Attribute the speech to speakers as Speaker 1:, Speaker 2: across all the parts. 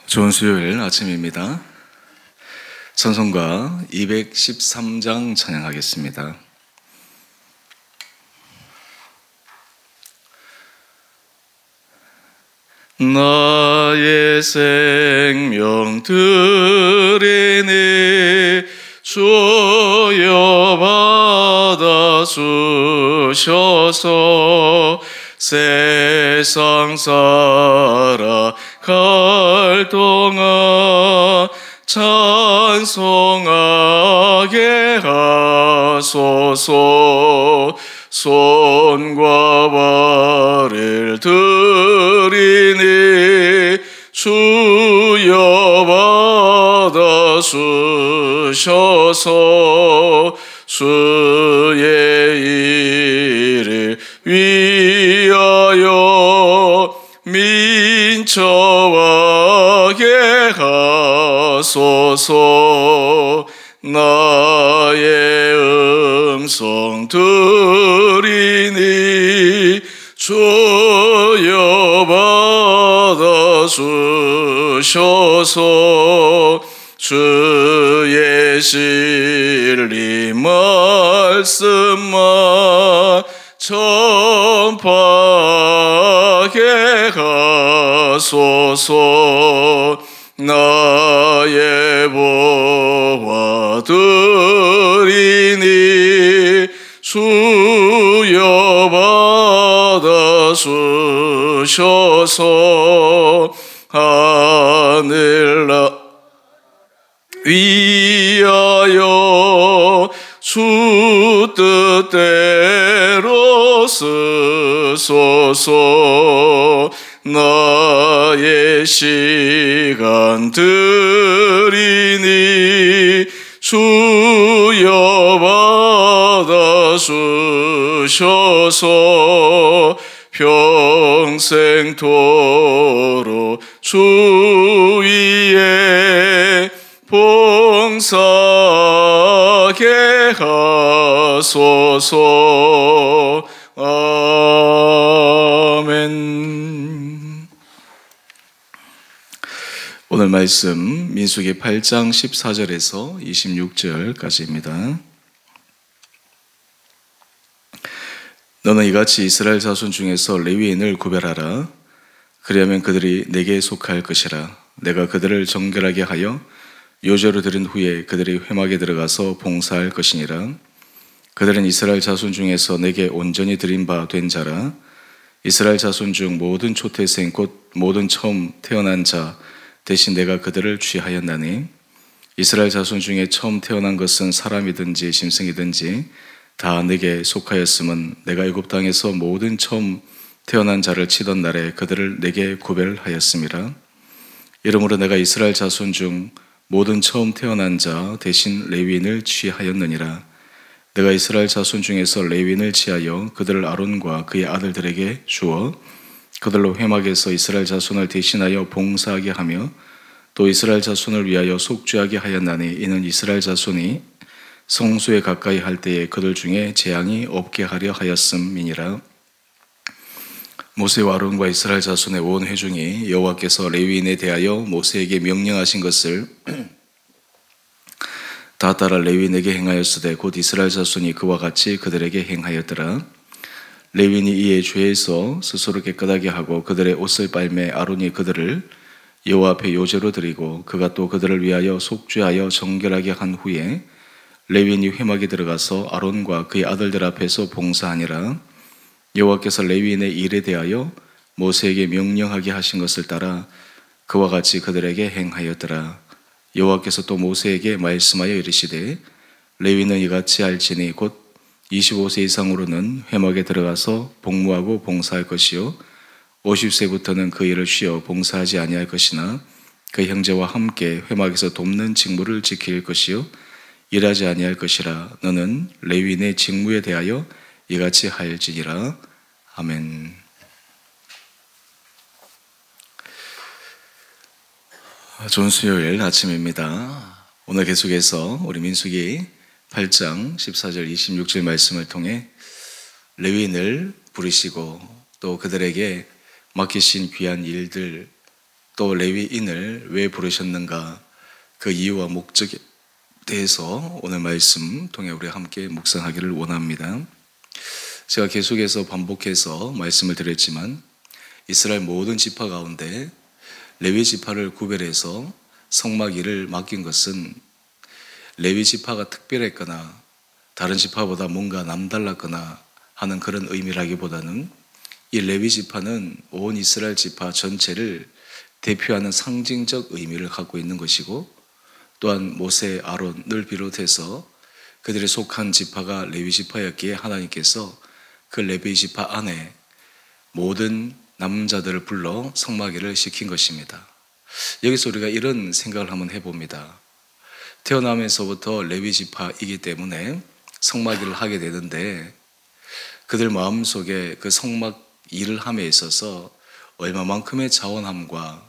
Speaker 1: 좋은 수요일 아침입니다. 찬송가 213장 찬양하겠습니다. 나의 생명 드리니 주여 받아주셔서 세상 살아갈 동안 찬송하게 하소서. 손과 발을 드리니 주여 받아주셔서 주의 일을 위하여 민첩하게 하소서. 나의 음성 드리니 주여 받아주셔서 주의 진리 말씀만 전파하게 하소서. 나의 보화 드리니 주여 받아주셔서 하늘나라 위하여 주 뜻대로 쓰소서. 나의 시간 드리니 주여 받아주셔서 평생토록 주 위에 봉사하게 하소서. 아멘. 오늘 말씀 민수기 8장 14절에서 26절까지입니다. 너는 이같이 이스라엘 자손 중에서 레위인을 구별하라. 그리하면 그들이 내게 속할 것이라. 내가 그들을 정결하게 하여 요제로 드린 후에 그들이 회막에 들어가서 봉사할 것이니라. 그들은 이스라엘 자손 중에서 내게 온전히 드린 바 된 자라. 이스라엘 자손 중 모든 초태생 곧 모든 처음 태어난 자 대신 내가 그들을 취하였나니, 이스라엘 자손 중에 처음 태어난 것은 사람이든지 짐승이든지 다 내게 속하였음은 내가 애굽 땅에서 모든 처음 태어난 자를 치던 날에 그들을 내게 구별하였음이라. 이러므로 내가 이스라엘 자손 중 모든 처음 태어난 자 대신 레위인을 취하였느니라. 내가 이스라엘 자손 중에서 레위인을 취하여 그들을 아론과 그의 아들들에게 주어 그들로 회막에서 이스라엘 자손을 대신하여 봉사하게 하며 또 이스라엘 자손을 위하여 속죄하게 하였나니, 이는 이스라엘 자손이 성소에 가까이 할 때에 그들 중에 재앙이 없게 하려 하였음이니라. 모세와 아론과 이스라엘 자손의 온 회중이 여호와께서 레위인에 대하여 모세에게 명령하신 것을 다 따라 레위인에게 행하였으되 곧 이스라엘 자손이 그와 같이 그들에게 행하였더라. 레위인이 이에 죄에서 스스로 깨끗하게 하고 그들의 옷을 빨매 아론이 그들을 여호와 앞에 요제로 드리고 그가 또 그들을 위하여 속죄하여 정결하게 한 후에 레위인이 회막에 들어가서 아론과 그의 아들들 앞에서 봉사하니라. 여호와께서 레위인의 일에 대하여 모세에게 명령하게 하신 것을 따라 그와 같이 그들에게 행하였더라. 여호와께서 또 모세에게 말씀하여 이르시되 레위인은 이같이 할지니 곧 25세 이상으로는 회막에 들어가서 복무하고 봉사할 것이요 50세부터는 그 일을 쉬어 봉사하지 아니할 것이나 그 형제와 함께 회막에서 돕는 직무를 지킬 것이요 일하지 아니할 것이라. 너는 레위인의 직무에 대하여 이같이 하일지니라. 아멘. 좋은 수요일 아침입니다. 오늘 계속해서 우리 민수기 8장 14절 26절 말씀을 통해 레위인을 부르시고 또 그들에게 맡기신 귀한 일들 또 레위인을 왜 부르셨는가, 그 이유와 목적에 대해서 오늘 말씀 통해 우리 함께 묵상하기를 원합니다. 제가 계속해서 반복해서 말씀을 드렸지만 이스라엘 모든 지파 가운데 레위 지파를 구별해서 성막 일을 맡긴 것은 레위 지파가 특별했거나 다른 지파보다 뭔가 남달랐거나 하는 그런 의미라기보다는 이 레위 지파는 온 이스라엘 지파 전체를 대표하는 상징적 의미를 갖고 있는 것이고, 또한 모세, 아론을 비롯해서 그들이 속한 지파가 레위 지파였기에 하나님께서 그 레위 지파 안에 모든 남자들을 불러 성막일을 시킨 것입니다. 여기서 우리가 이런 생각을 한번 해봅니다. 태어나면서부터 레위 지파이기 때문에 성막일을 하게 되는데 그들 마음속에 그 성막 일을 함에 있어서 얼마만큼의 자원함과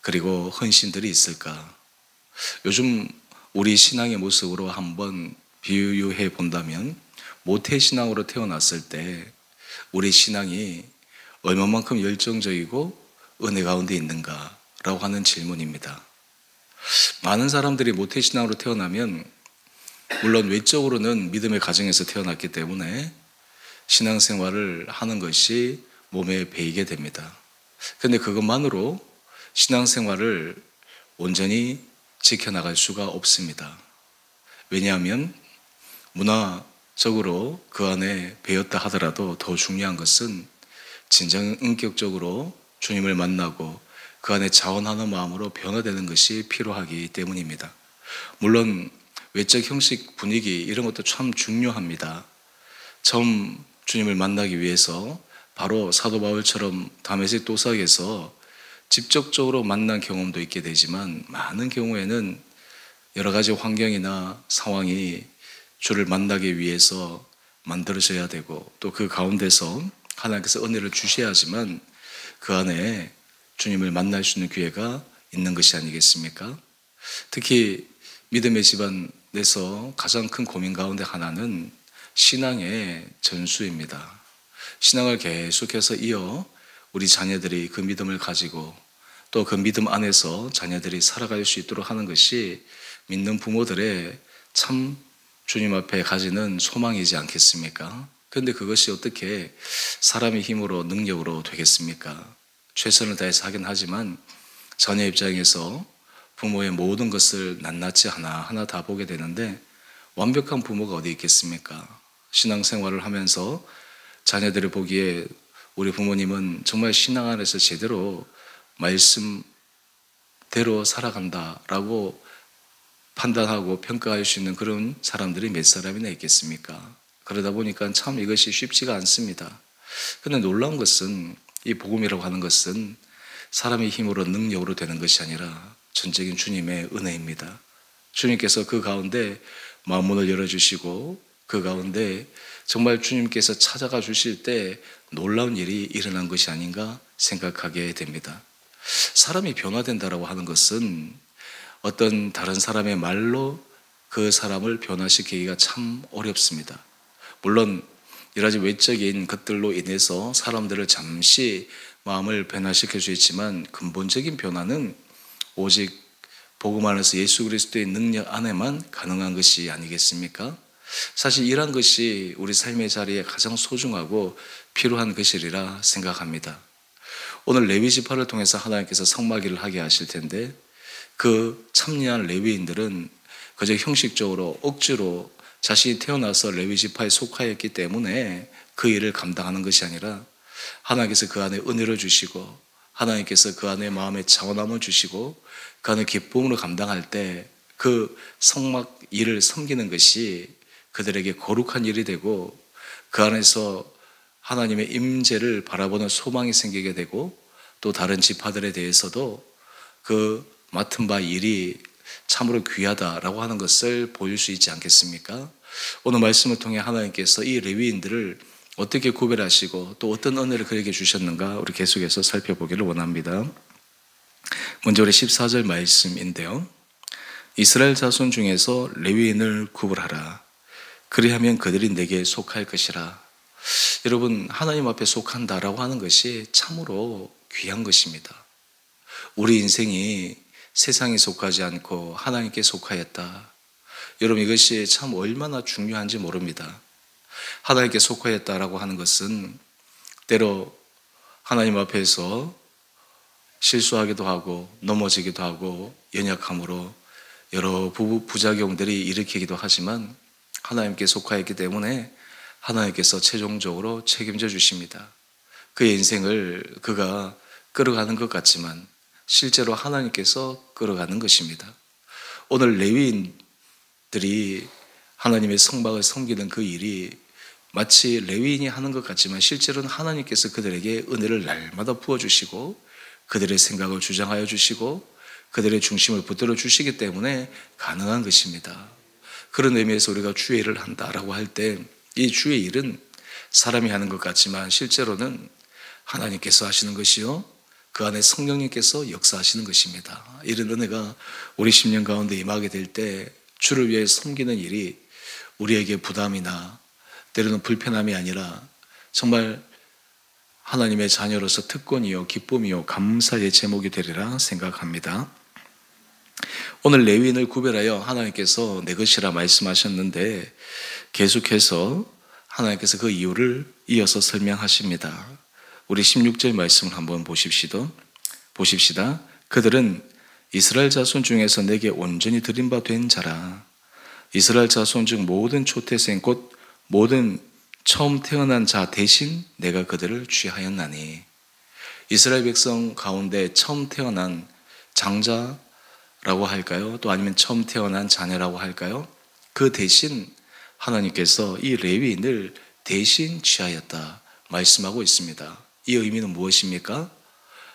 Speaker 1: 그리고 헌신들이 있을까? 요즘 우리 신앙의 모습으로 한번 비유해 본다면 모태신앙으로 태어났을 때 우리 신앙이 얼마만큼 열정적이고 은혜 가운데 있는가라고 하는 질문입니다. 많은 사람들이 모태신앙으로 태어나면 물론 외적으로는 믿음의 가정에서 태어났기 때문에 신앙생활을 하는 것이 몸에 배이게 됩니다. 그런데 그것만으로 신앙생활을 온전히 지켜나갈 수가 없습니다. 왜냐하면 문화적으로 그 안에 배웠다 하더라도 더 중요한 것은 진정 인격적으로 주님을 만나고 그 안에 자원하는 마음으로 변화되는 것이 필요하기 때문입니다. 물론 외적 형식, 분위기 이런 것도 참 중요합니다. 처음 주님을 만나기 위해서 바로 사도 바울처럼 다메섹 도삭에서 직접적으로 만난 경험도 있게 되지만 많은 경우에는 여러 가지 환경이나 상황이 주를 만나기 위해서 만들어져야 되고 또 그 가운데서 하나님께서 은혜를 주셔야지만 그 안에 주님을 만날 수 있는 기회가 있는 것이 아니겠습니까? 특히 믿음의 집안에서 가장 큰 고민 가운데 하나는 신앙의 전수입니다. 신앙을 계속해서 이어 우리 자녀들이 그 믿음을 가지고 또 그 믿음 안에서 자녀들이 살아갈 수 있도록 하는 것이 믿는 부모들의 참 주님 앞에 가지는 소망이지 않겠습니까? 그런데 그것이 어떻게 사람의 힘으로 능력으로 되겠습니까? 최선을 다해서 하긴 하지만 자녀 입장에서 부모의 모든 것을 낱낱이 하나하나 다 보게 되는데 완벽한 부모가 어디 있겠습니까? 신앙생활을 하면서 자녀들을 보기에 우리 부모님은 정말 신앙 안에서 제대로 말씀대로 살아간다라고 판단하고 평가할 수 있는 그런 사람들이 몇 사람이나 있겠습니까? 그러다 보니까 참 이것이 쉽지가 않습니다. 그런데 놀라운 것은 이 복음이라고 하는 것은 사람의 힘으로 능력으로 되는 것이 아니라 전적인 주님의 은혜입니다. 주님께서 그 가운데 마음문을 열어주시고 그 가운데 정말 주님께서 찾아가 주실 때 놀라운 일이 일어난 것이 아닌가 생각하게 됩니다. 사람이 변화된다라고 하는 것은 어떤 다른 사람의 말로 그 사람을 변화시키기가 참 어렵습니다. 물론 여러 가지 외적인 것들로 인해서 사람들을 잠시 마음을 변화시킬 수 있지만 근본적인 변화는 오직 복음 안에서 예수 그리스도의 능력 안에만 가능한 것이 아니겠습니까? 사실 이러한 것이 우리 삶의 자리에 가장 소중하고 필요한 것이리라 생각합니다. 오늘 레위 지파를 통해서 하나님께서 성막일을 하게 하실 텐데 그 참여한 레위인들은 그저 형식적으로 억지로 자신이 태어나서 레위 지파에 속하였기 때문에 그 일을 감당하는 것이 아니라 하나님께서 그 안에 은혜를 주시고 하나님께서 그 안에 마음의 차원함을 주시고 그 안에 기쁨으로 감당할 때 그 성막 일을 섬기는 것이 그들에게 거룩한 일이 되고 그 안에서 하나님의 임재를 바라보는 소망이 생기게 되고 또 다른 지파들에 대해서도 그 맡은 바 일이 참으로 귀하다라고 하는 것을 보일 수 있지 않겠습니까? 오늘 말씀을 통해 하나님께서 이 레위인들을 어떻게 구별하시고 또 어떤 은혜를 그에게 주셨는가 우리 계속해서 살펴보기를 원합니다. 먼저 우리 14절 말씀인데요. 이스라엘 자손 중에서 레위인을 구별하라. 그리하면 그들이 내게 속할 것이라. 여러분, 하나님 앞에 속한다라고 하는 것이 참으로 귀한 것입니다. 우리 인생이 세상에 속하지 않고 하나님께 속하였다. 여러분, 이것이 참 얼마나 중요한지 모릅니다. 하나님께 속하였다라고 하는 것은 때로 하나님 앞에서 실수하기도 하고 넘어지기도 하고 연약함으로 여러 부작용들이 일으키기도 하지만 하나님께 속하였기 때문에 하나님께서 최종적으로 책임져 주십니다. 그의 인생을 그가 끌어가는 것 같지만 실제로 하나님께서 끌어가는 것입니다. 오늘 레위인들이 하나님의 성막을 섬기는 그 일이 마치 레위인이 하는 것 같지만 실제로는 하나님께서 그들에게 은혜를 날마다 부어주시고 그들의 생각을 주장하여 주시고 그들의 중심을 붙들어 주시기 때문에 가능한 것입니다. 그런 의미에서 우리가 주의 일을 한다라고 할 때 이 주의 일은 사람이 하는 것 같지만 실제로는 하나님께서 하시는 것이요 그 안에 성령님께서 역사하시는 것입니다. 이런 은혜가 우리 심령 가운데 임하게 될 때 주를 위해 섬기는 일이 우리에게 부담이나 때로는 불편함이 아니라 정말 하나님의 자녀로서 특권이요 기쁨이요 감사의 제목이 되리라 생각합니다. 오늘 레위인을 구별하여 하나님께서 내 것이라 말씀하셨는데 계속해서 하나님께서 그 이유를 이어서 설명하십니다. 우리 16절 말씀을 한번 보십시다. 그들은 이스라엘 자손 중에서 내게 온전히 드린 바 된 자라. 이스라엘 자손 중 모든 초태생 곧 모든 처음 태어난 자 대신 내가 그들을 취하였나니. 이스라엘 백성 가운데 처음 태어난 장자라고 할까요? 또 아니면 처음 태어난 자녀라고 할까요? 그 대신 하나님께서 이 레위인을 대신 취하였다 말씀하고 있습니다. 이 의미는 무엇입니까?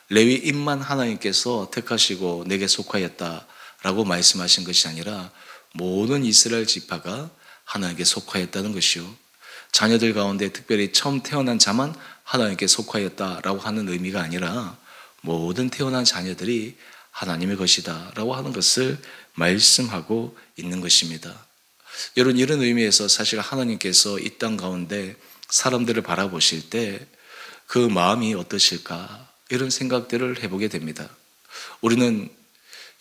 Speaker 1: 레위인만 하나님께서 택하시고 내게 속하였다라고 말씀하신 것이 아니라 모든 이스라엘 지파가 하나님께 속하였다는 것이요. 자녀들 가운데 특별히 처음 태어난 자만 하나님께 속하였다라고 하는 의미가 아니라 모든 태어난 자녀들이 하나님의 것이다 라고 하는 것을 말씀하고 있는 것입니다. 여러분, 이런 의미에서 사실 하나님께서 이 땅 가운데 사람들을 바라보실 때 그 마음이 어떠실까 이런 생각들을 해보게 됩니다. 우리는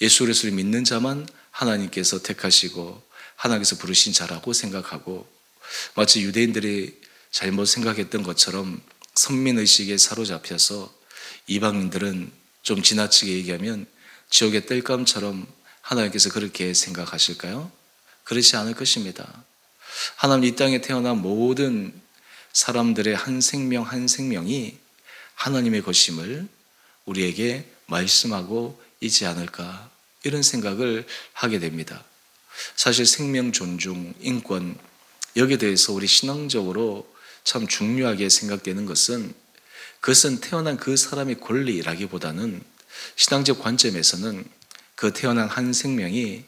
Speaker 1: 예수 그리스도를 믿는 자만 하나님께서 택하시고 하나님께서 부르신 자라고 생각하고 마치 유대인들이 잘못 생각했던 것처럼 선민의식에 사로잡혀서 이방인들은 좀 지나치게 얘기하면 지옥의 땔감처럼 하나님께서 그렇게 생각하실까요? 그렇지 않을 것입니다. 하나님 이 땅에 태어난 모든 사람들의 한 생명 한 생명이 하나님의 것임을 우리에게 말씀하고 있지 않을까 이런 생각을 하게 됩니다. 사실 생명 존중, 인권 여기에 대해서 우리 신앙적으로 참 중요하게 생각되는 것은 그것은 태어난 그 사람의 권리라기보다는 신앙적 관점에서는 그 태어난 한 생명이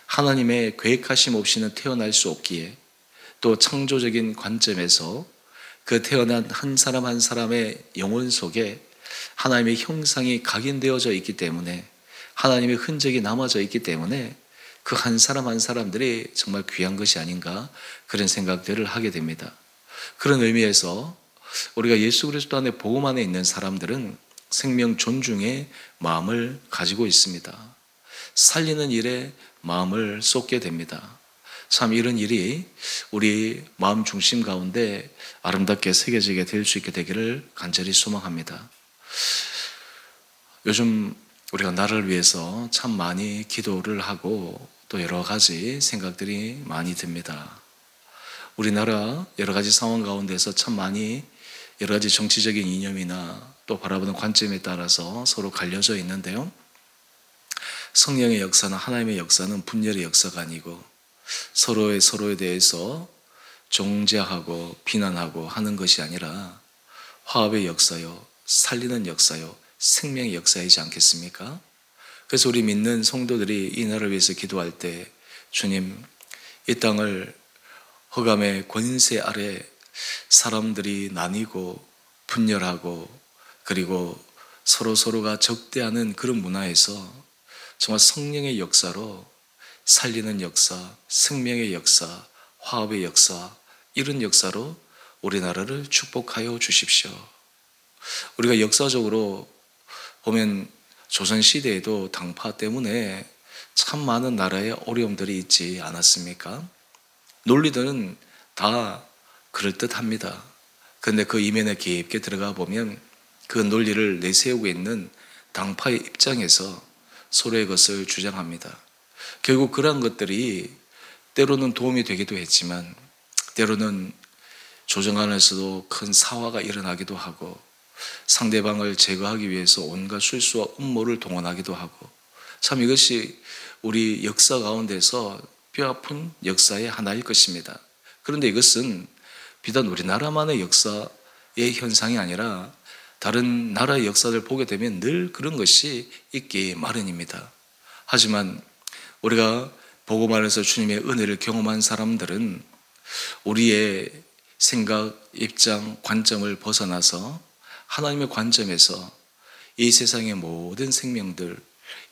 Speaker 1: 하나님의 계획하심 없이는 태어날 수 없기에 또 창조적인 관점에서 그 태어난 한 사람 한 사람의 영혼 속에 하나님의 형상이 각인되어져 있기 때문에 하나님의 흔적이 남아져 있기 때문에 그 한 사람 한 사람들이 정말 귀한 것이 아닌가 그런 생각들을 하게 됩니다. 그런 의미에서 우리가 예수 그리스도 안에 복음 안에 있는 사람들은 생명 존중의 마음을 가지고 있습니다. 살리는 일에 마음을 쏟게 됩니다. 참 이런 일이 우리 마음 중심 가운데 아름답게 새겨지게 될 수 있게 되기를 간절히 소망합니다. 요즘 우리가 나라를 위해서 참 많이 기도를 하고 또 여러 가지 생각들이 많이 듭니다. 우리나라 여러 가지 상황 가운데서 참 많이 여러 가지 정치적인 이념이나 또 바라보는 관점에 따라서 서로 갈려져 있는데요. 성령의 역사나 하나님의 역사는 분열의 역사가 아니고 서로에 대해서 정죄하고 비난하고 하는 것이 아니라 화합의 역사요, 살리는 역사요, 생명의 역사이지 않겠습니까? 그래서 우리 믿는 성도들이 이 나라를 위해서 기도할 때 주님, 이 땅을 흑암의 권세 아래 사람들이 나뉘고 분열하고 그리고 서로가 적대하는 그런 문화에서 정말 성령의 역사로 살리는 역사, 생명의 역사, 화합의 역사 이런 역사로 우리나라를 축복하여 주십시오. 우리가 역사적으로 보면 조선시대에도 당파 때문에 참 많은 나라의 어려움들이 있지 않았습니까? 논리들은 다 그럴듯합니다. 그런데 그 이면에 깊게 들어가 보면 그 논리를 내세우고 있는 당파의 입장에서 서로의 것을 주장합니다. 결국 그러한 것들이 때로는 도움이 되기도 했지만 때로는 조정 안에서도 큰 사화가 일어나기도 하고 상대방을 제거하기 위해서 온갖 술수와 음모를 동원하기도 하고 참 이것이 우리 역사 가운데서 뼈아픈 역사의 하나일 것입니다. 그런데 이것은 비단 우리나라만의 역사의 현상이 아니라 다른 나라의 역사를 보게 되면 늘 그런 것이 있기 마련입니다. 하지만 우리가 복음 안에서 주님의 은혜를 경험한 사람들은 우리의 생각, 입장, 관점을 벗어나서 하나님의 관점에서 이 세상의 모든 생명들,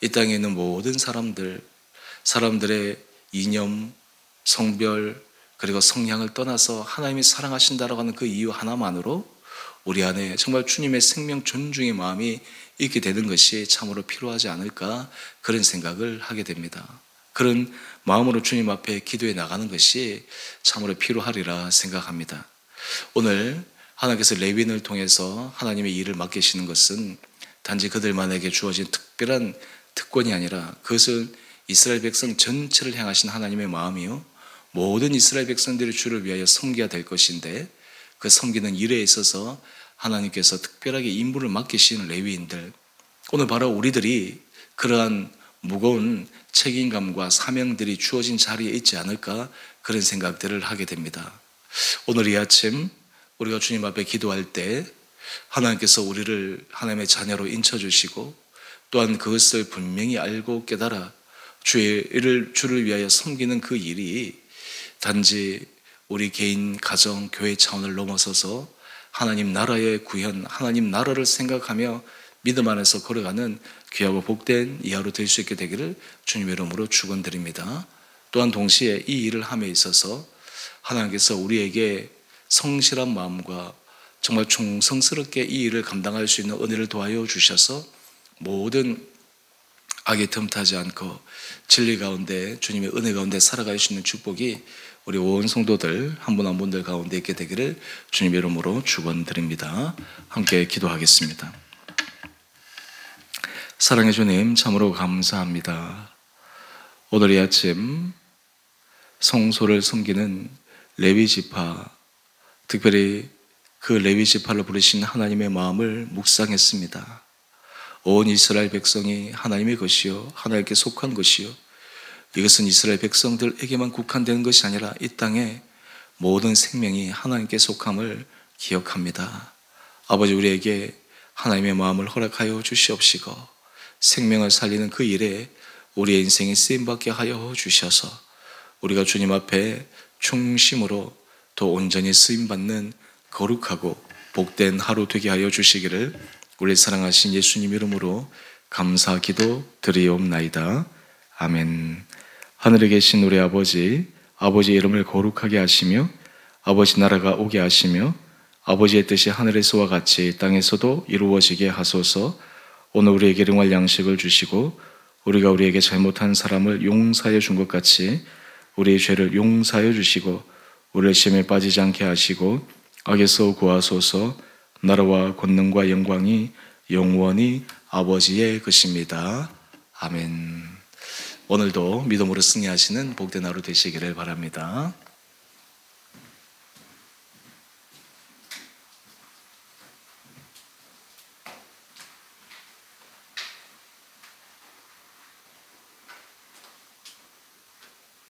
Speaker 1: 이 땅에 있는 모든 사람들의 이념, 성별, 그리고 성향을 떠나서 하나님이 사랑하신다라고 하는 그 이유 하나만으로 우리 안에 정말 주님의 생명 존중의 마음이 있게 되는 것이 참으로 필요하지 않을까 그런 생각을 하게 됩니다. 그런 마음으로 주님 앞에 기도해 나가는 것이 참으로 필요하리라 생각합니다. 오늘 하나님께서 레위인을 통해서 하나님의 일을 맡기시는 것은 단지 그들만에게 주어진 특별한 특권이 아니라 그것은 이스라엘 백성 전체를 향하신 하나님의 마음이요 모든 이스라엘 백성들이 주를 위하여 섬겨야 될 것인데 그 섬기는 일에 있어서 하나님께서 특별하게 임무를 맡기시는 레위인들, 오늘 바로 우리들이 그러한 무거운 책임감과 사명들이 주어진 자리에 있지 않을까 그런 생각들을 하게 됩니다. 오늘 이 아침 우리가 주님 앞에 기도할 때 하나님께서 우리를 하나님의 자녀로 인쳐주시고 또한 그것을 분명히 알고 깨달아 주를 위하여 섬기는 그 일이 단지 우리 개인, 가정, 교회 차원을 넘어서서 하나님 나라의 구현, 하나님 나라를 생각하며 믿음 안에서 걸어가는 귀하고 복된 이하로 될 수 있게 되기를 주님의 이름으로 축원드립니다. 또한 동시에 이 일을 함에 있어서 하나님께서 우리에게 성실한 마음과 정말 충성스럽게 이 일을 감당할 수 있는 은혜를 도와여 주셔서 모든 악에 틈타지 않고 진리 가운데 주님의 은혜 가운데 살아갈 수 있는 축복이 우리 온 성도들 한 분 한 분들 가운데 있게 되기를 주님의 이름으로 축원드립니다. 함께 기도하겠습니다. 사랑의 주님 참으로 감사합니다. 오늘 이 아침 성소를 섬기는 레위 지파, 특별히 그 레위 지파를 부르신 하나님의 마음을 묵상했습니다. 온 이스라엘 백성이 하나님의 것이요 하나님께 속한 것이요 이것은 이스라엘 백성들에게만 국한되는 것이 아니라 이 땅의 모든 생명이 하나님께 속함을 기억합니다. 아버지, 우리에게 하나님의 마음을 허락하여 주시옵시고 생명을 살리는 그 일에 우리의 인생이 쓰임받게 하여 주셔서 우리가 주님 앞에 충심으로 더 온전히 쓰임받는 거룩하고 복된 하루 되게 하여 주시기를 우리 사랑하신 예수님 이름으로 감사 기도 드리옵나이다. 아멘. 하늘에 계신 우리 아버지, 아버지의 이름을 거룩하게 하시며 아버지 나라가 오게 하시며 아버지의 뜻이 하늘에서와 같이 땅에서도 이루어지게 하소서. 오늘 우리에게 일용할 양식을 주시고 우리가 우리에게 잘못한 사람을 용서하여 준 것 같이 우리의 죄를 용서하여 주시고 우리를 시험에 빠지지 않게 하시고 악에서 구하소서. 나라와 권능과 영광이 영원히 아버지의 것입니다. 아멘. 오늘도 믿음으로 승리하시는 복된 하루 되시기를 바랍니다.